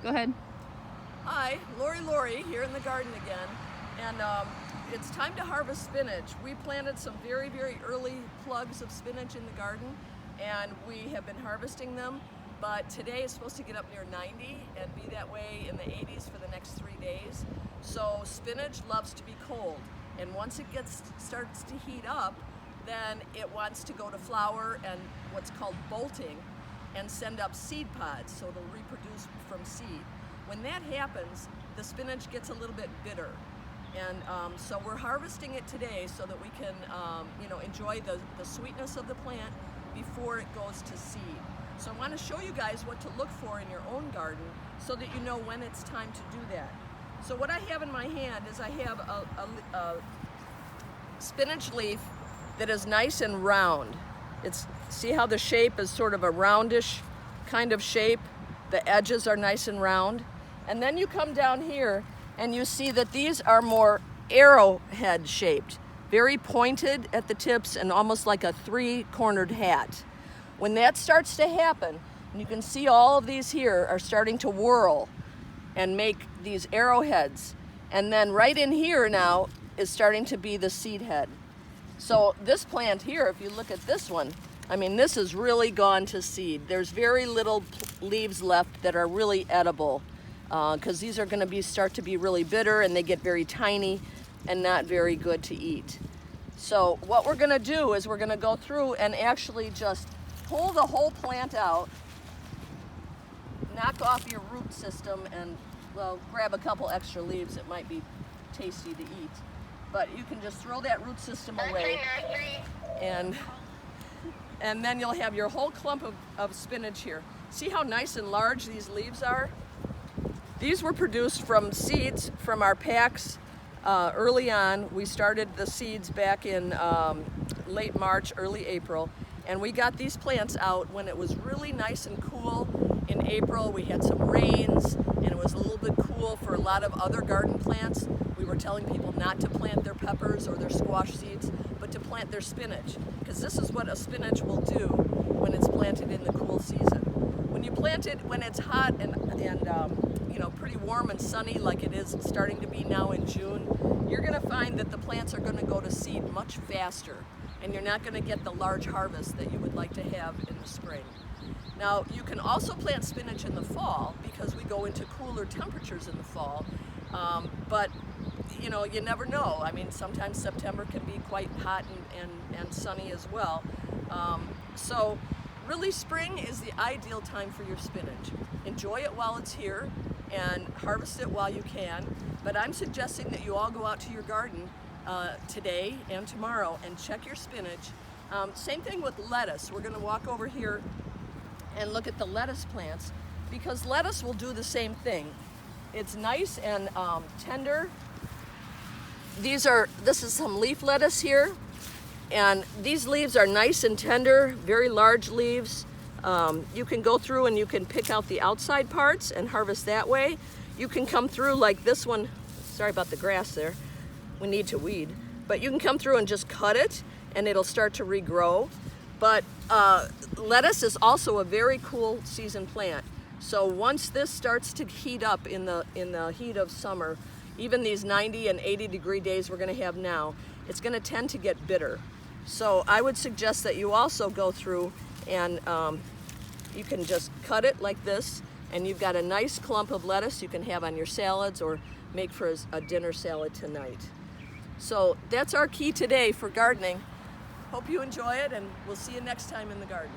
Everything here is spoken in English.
Go ahead. Hi, Lori here in the garden again, and it's time to harvest spinach. We planted some very early plugs of spinach in the garden, and we have been harvesting them, but today is supposed to get up near 90 and be that way in the 80s for the next 3 days. So spinach loves to be cold, and once it starts to heat up, then it wants to go to flower and what's called bolting and send up seed pods, so it'll reproduce from seed. When that happens, the spinach gets a little bit bitter, and so we're harvesting it today so that we can enjoy the sweetness of the plant before it goes to seed. So I want to show you guys what to look for in your own garden so that you know when it's time to do that. So what I have in my hand is I have a spinach leaf that is nice and round. See how the shape is sort of a roundish kind of shape? The edges are nice and round. And then you come down here and you see that these are more arrowhead shaped, very pointed at the tips and almost like a three-cornered hat. When that starts to happen, and you can see all of these here are starting to whirl and make these arrowheads. And then right in here now is starting to be the seed head. So this plant here, if you look at this one, I mean, this has really gone to seed. There's very little leaves left that are really edible because these are going to start to be really bitter, and they get very tiny and not very good to eat. So what we're going to do is we're going to go through and actually just pull the whole plant out, knock off your root system, and well, grab a couple extra leaves. It might be tasty to eat, but you can just throw that root system away, and then you'll have your whole clump of spinach here. See how nice and large these leaves are? These were produced from seeds from our packs early on. We started the seeds back in late March, early April, and we got these plants out when it was really nice and cool in April. We had some rains, and it was a little bit cool for a lot of other garden plants. We were telling people not to plant their peppers or their squash seeds, but to plant their spinach, because this is what a spinach will do when it's planted in the cool season. When you plant it when it's hot and pretty warm and sunny like it is starting to be now in June, you're going to find that the plants are going to go to seed much faster, and you're not going to get the large harvest that you would like to have in the spring. Now, you can also plant spinach in the fall because we go into cooler temperatures in the fall, but you never know. I mean, sometimes September can be quite hot and sunny as well. So really, spring is the ideal time for your spinach. Enjoy it while it's here and harvest it while you can. But I'm suggesting that you all go out to your garden today and tomorrow and check your spinach. Same thing with lettuce. We're going to walk over here and look at the lettuce plants, because lettuce will do the same thing. It's nice and tender. This is some leaf lettuce here, and these leaves are nice and tender, very large leaves. You can go through and you can pick out the outside parts and harvest that way. You can come through like this one. Sorry about the grass there. We need to weed. But you can come through and just cut it, and it'll start to regrow. But lettuce is also a very cool season plant. So once this starts to heat up in the heat of summer, even these 90 and 80 degree days we're going to have now, it's going to tend to get bitter. So I would suggest that you also go through and you can just cut it like this, and you've got a nice clump of lettuce you can have on your salads or make for a dinner salad tonight. So that's our key today for gardening. Hope you enjoy it, and we'll see you next time in the garden.